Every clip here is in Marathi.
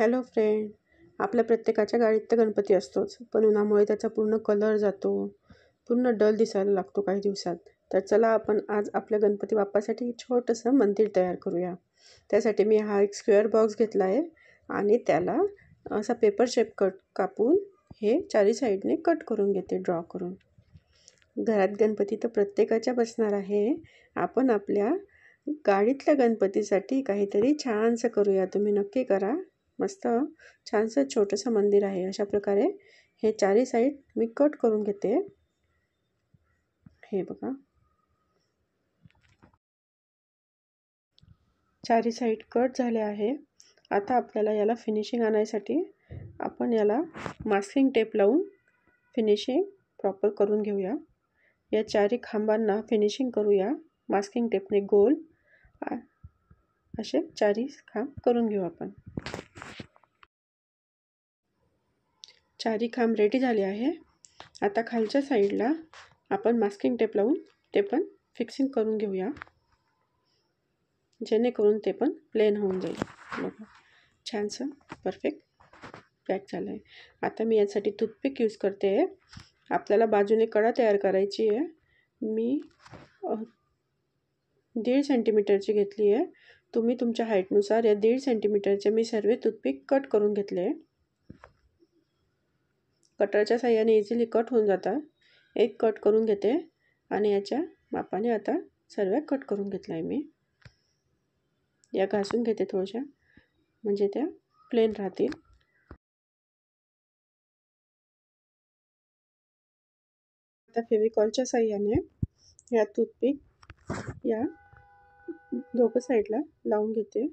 हॅलो फ्रेंड, आपल्या प्रत्येकाच्या गाडीत तर गणपती असतोच, पण उन्हामुळे त्याचा पूर्ण कलर जातो, पूर्ण डल दिसायला लागतो काही दिवसात. तर चला आपण आज आपल्या गणपती बाप्पासाठी छोटंसं मंदिर तयार करूया. त्यासाठी मी हा एक स्क्वेअर बॉक्स घेतला आहे आणि त्याला असा पेपर शेप कापून हे चारी साईडने कट करून घेते, ड्रॉ करून. घरात गणपती तर प्रत्येकाच्या बसणार आहे. आपण आपल्या गाडीतल्या गणपतीसाठी काहीतरी छानसं करूया. तुम्ही नक्की करा. मस्त छानसं छोटंसं मंदिर आहे. अशा प्रकारे हे चारी साईड मी कट करून घेते. हे बघा, चारी साईड कट झाले आहे. आता आपल्याला याला फिनिशिंग आणायसाठी आपण याला मास्किंग टेप लावून फिनिशिंग प्रॉपर करून घेऊया. या चारी खांबांना फिनिशिंग करूया. मास्किंग टेपने गोल असे चारी खांब करून घेऊ आपण. चारी खांब रेडी झाले आहे. आता खालच्या साईडला आपण मास्किंग टेप लावून ते पण फिक्सिंग करून घेऊया, जेणेकरून ते पण प्लेन होऊन जाईल. बघा, छानसं परफेक्ट पॅक झालं आहे. आता मी यासाठी टूथपिक यूज करते. आपल्याला बाजूने कडा तयार करायची आहे. मी 1.5 सेंटीमीटरची घेतली आहे. तुम्ही तुमच्या हाईटनुसार या 1.5 सेंटीमीटरचे मी सर्व टूथपिक कट करून घेतले. कटरच्या साहाय्याने इझिली कट होऊन जातात. एक कट करून घेते आणि याच्या मापाने आता सर्व कट करून घेतला आहे मी. या घासून घेते थोड्याशा, म्हणजे त्या प्लेन राहतील. आता फेविकॉलच्या साहाय्याने या टूथपिक या दोघं साईडला लावून घेते.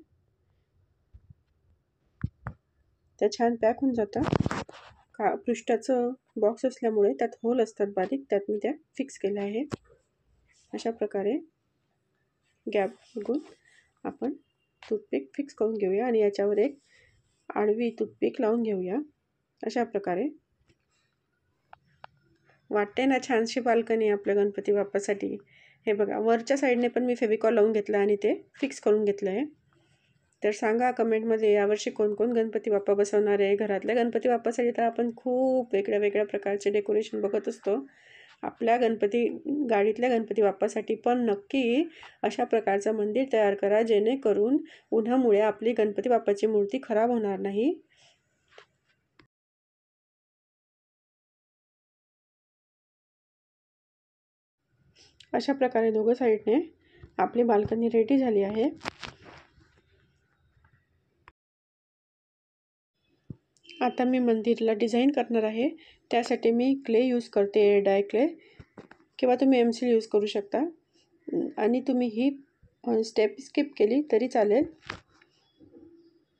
त्या छान पॅक होऊन जातात. पृष्ठाचं बॉक्स असल्यामुळे त्यात होल असतात बारीक, त्यात मी त्या फिक्स केल्या आहे. अशा प्रकारे गॅप बघून आपण टूथपिक फिक्स करून घेऊया आणि याच्यावर एक आडवी टूथपिक लावून घेऊया. अशा प्रकारे वाटते ना छानशी बाल्कनी आपल्या गणपती बाप्पासाठी. हे बघा, वरच्या साईडने पण मी फेविकॉल लावून घेतला आणि ते फिक्स करून घेतलं आहे. तर सांगा कमेंटमध्ये, यावर्षी कोण कोण गणपती बाप्पा बसवणार आहे. घरातल्या गणपती बाप्पासाठी तर आपण खूप वेगळ्या वेगळ्या प्रकारचे डेकोरेशन बघत असतो. आपल्या गाडीतल्या गणपती बाप्पासाठी पण नक्की अशा प्रकारचं मंदिर तयार करा, जेणेकरून उन्हामुळे आपली गणपती बाप्पाची मूर्ती खराब होणार नाही. अशा प्रकारे दोघं साईडने आपली बाल्कनी रेडी झाली आहे. आता मी मंदिरला डिझाईन करणार आहे. त्यासाठी मी क्ले यूज करते, एअर डाय क्ले, किंवा तुम्ही एमसील यूज करू शकता. आणि तुम्ही ही स्टेप स्किप केली तरी चालेल.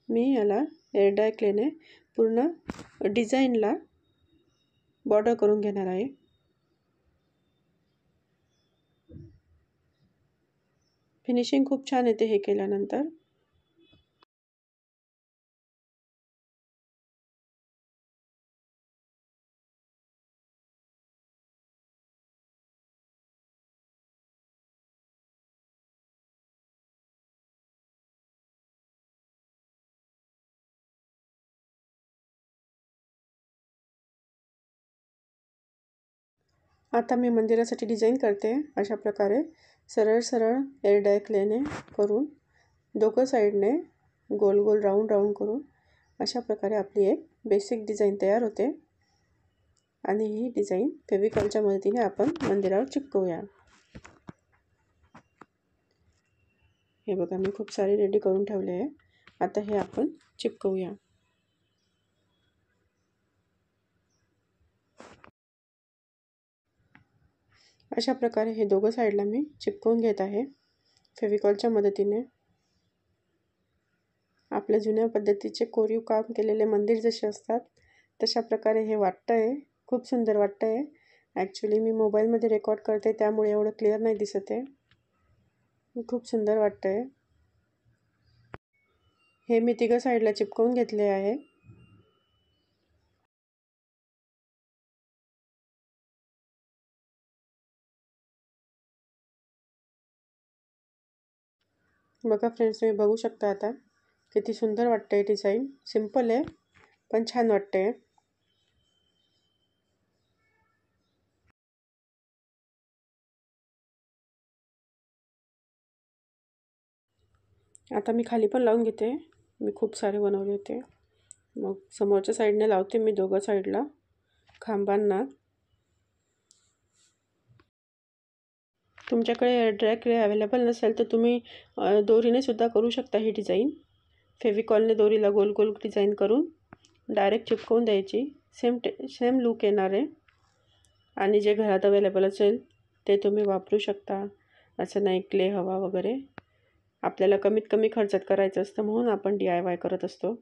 मी याला एअर डाय क्लेने पूर्ण डिझाईनला बॉर्डर करून घेणार आहे. फिनिशिंग खूप छान येते हे केल्यानंतर. आता मी मंदिरासाठी डिझाईन करते. अशा प्रकारे सरळ सरळ एअर डाय क्लेने करून दोघं साईडने गोल गोल राऊंड राऊंड करून अशा प्रकारे आपली एक बेसिक डिझाईन तयार होते. आणि ही डिझाईन फेविकॉलच्या मदतीने आपण मंदिरावर चिपकवूया. हे बघा, मी खूप सारे रेडी करून ठेवले आहे. आता हे आपण चिपकवूया. अशा प्रकारे हे दोघं साईडला मी चिपकवून घेत आहे फेविकॉलच्या मदतीने. आपल्या जुन्या पद्धतीचे कोरीव काम केलेले मंदिर जसे असतात तशा प्रकारे हे वाटतं आहे. खूप सुंदर वाटतं आहे. ॲक्च्युली मी मोबाईलमध्ये रेकॉर्ड करते, त्यामुळे एवढं क्लिअर नाही दिसत आहे. खूप सुंदर वाटतं आहे. हे मी तिघं साईडला चिपकवून घेतले आहे. बघा फ्रेंड्स, तुम्ही बघू शकता आता किती सुंदर वाटते डिझाईन. सिंपल आहे पण छान वाटते. आता मी खाली पण लावून घेते. मी खूप सारे बनवले होते. मग समोरच्या साईडने लावते मी दोघं साईडला खांबांना. तुमच्याकडे ड्राय क्ले अवेलेबल नसेल तर तुम्ही दोरीने सुद्धा करू शकता ही डिझाईन. फेविकॉलने दोरीला गोल गोल डिझाईन करून डायरेक्ट चिपकवून द्यायची. सेम लूक येणार आहे. आणि जे घरात अवेलेबल असेल ते तुम्ही वापरू शकता. असं नाही क्ले हवा वगैरे. आपल्याला कमीत कमी खर्चात करायचं असतं म्हणून आपण DIY करत असतो.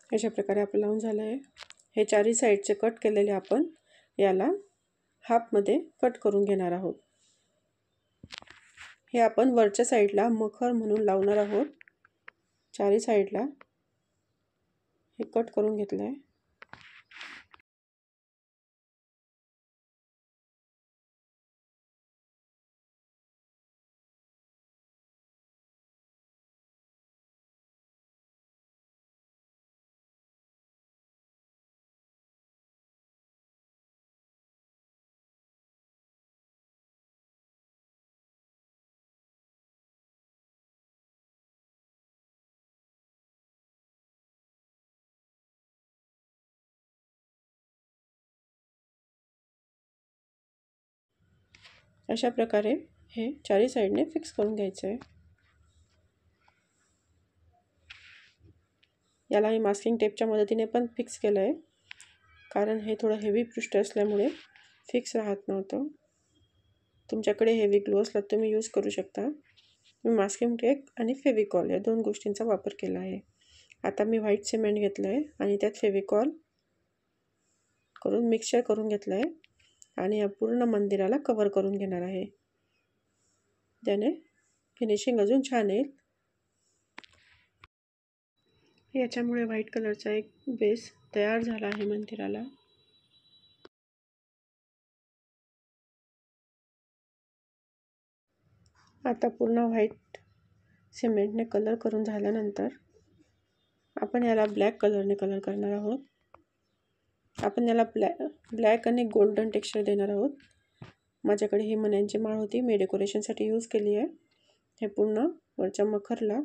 अशा प्रकारे आपलं लावून झालं आहे. हे चारही साईडचे कट केलेले आपण याला हाफमध्ये कट करून घेणार आहोत. हे आपण वरच्या साईडला मखर म्हणून लावणार आहोत. चारही साईडला हे कट करून घेतलं आहे. अशा प्रकारे हे चारही साईडने फिक्स करून घ्यायचं आहे. याला मी मास्किंग टेपच्या मदतीने पण फिक्स केलं आहे, कारण हे थोडं हेवी पृष्ठ असल्यामुळे फिक्स राहत नव्हतं. तुमच्याकडे हेवी ग्लू असला तुम्ही यूज करू शकता. मी मास्किंग टेप आणि फेविकॉल या दोन गोष्टींचा वापर केला आहे. आता मी व्हाईट सिमेंट घेतलं आहे आणि त्यात फेविकॉल करून मिक्सचर करून घेतलं आहे आणि या पूर्ण मंदिराला कवर करून घेणार आहे. त्याने फिनिशिंग अजून छान येईल. याच्यामुळे व्हाईट कलरचा एक बेस तयार झाला आहे मंदिराला. आता पूर्ण व्हाईट सिमेंटने कलर करून झाल्यानंतर आपण याला ब्लॅक कलरने कलर करणार आहोत. आपण याला ब्लॅक आणि गोल्डन टेक्स्चर देणार आहोत. माझ्याकडे ही मण्यांची माळ होती, मी डेकोरेशनसाठी यूज केली आहे. हे पूर्ण वरच्या मखरला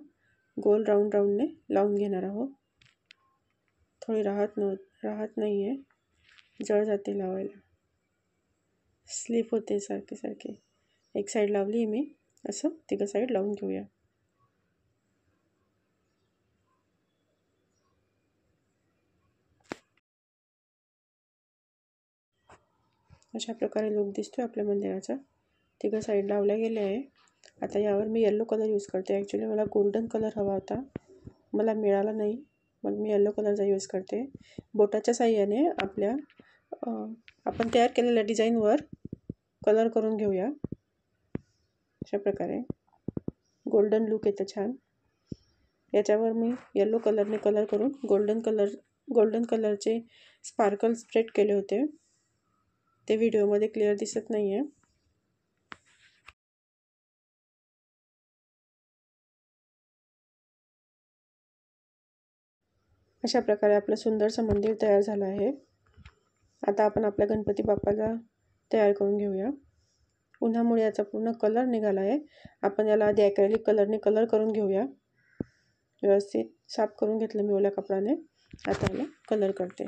गोल राऊंडने लावून घेणार आहोत. थोडी राहत नाही आहे, जळ जाते लावायला, स्लिप होते सारखे. एक साईड लावली मी, असं तिघं साईड लावून घेऊया. अशा प्रकारे लुक दिसतो आपल्या मंदिराचा. तिघं साईड लावल्या गेले आहे. आता यावर मी येलो कलर यूज करते. ॲक्च्युली मला गोल्डन कलर हवा होता, मला मिळाला नाही, मग मी येलो कलरचा यूज करते. बोटाच्या साह्याने आपण तयार केलेल्या डिझाईनवर कलर करून घेऊया. अशा प्रकारे गोल्डन लुक येतं छान. याच्यावर मी येलो कलरने कलर करून गोल्डन कलरचे स्पार्कल स्प्रेड केले होते. ते व्हिडिओमध्ये क्लिअर दिसत नाही आहे. अशा प्रकारे आपलं सुंदरसं मंदिर तयार झालं आहे. आता आपण आपल्या गणपती बाप्पाला तयार करून घेऊया. उन्हामुळे याचा पूर्ण कलर निघाला आहे. आपण याला आधी ॲक्रेलिक कलरने कलर करून घेऊया. व्यवस्थित साफ करून घेतलं मी ओल्या कपड्याने. आता याला कलर करते.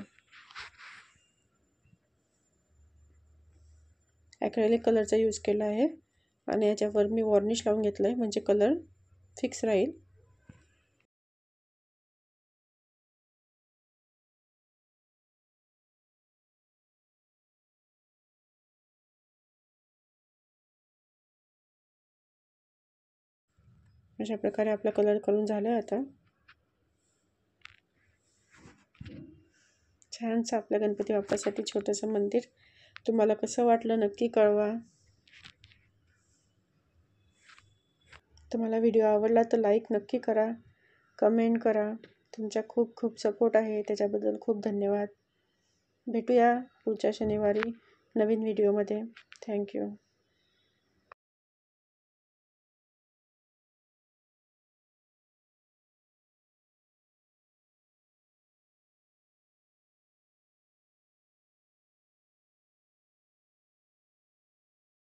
ॲक्रेलिक कलरचा यूज केला आहे आणि याच्यावर मी वॉर्निश लावून घेतलं आहे, म्हणजे कलर फिक्स राहील. अशा प्रकारे आपला कलर करून झाला आहे आता. छानसं आपल्या गणपती बाप्पासाठी छोटंसं मंदिर. तुम्हाला कसं वाटलं नक्की कळवा. तुम्हाला व्हिडिओ आवडला तर लाईक नक्की करा, कमेंट करा. तुमचा खूप खूप सपोर्ट आहे, त्याच्याबद्दल खूप धन्यवाद. भेटूया पुढच्या शनिवारी नवीन व्हिडिओमध्ये. थँक्यू.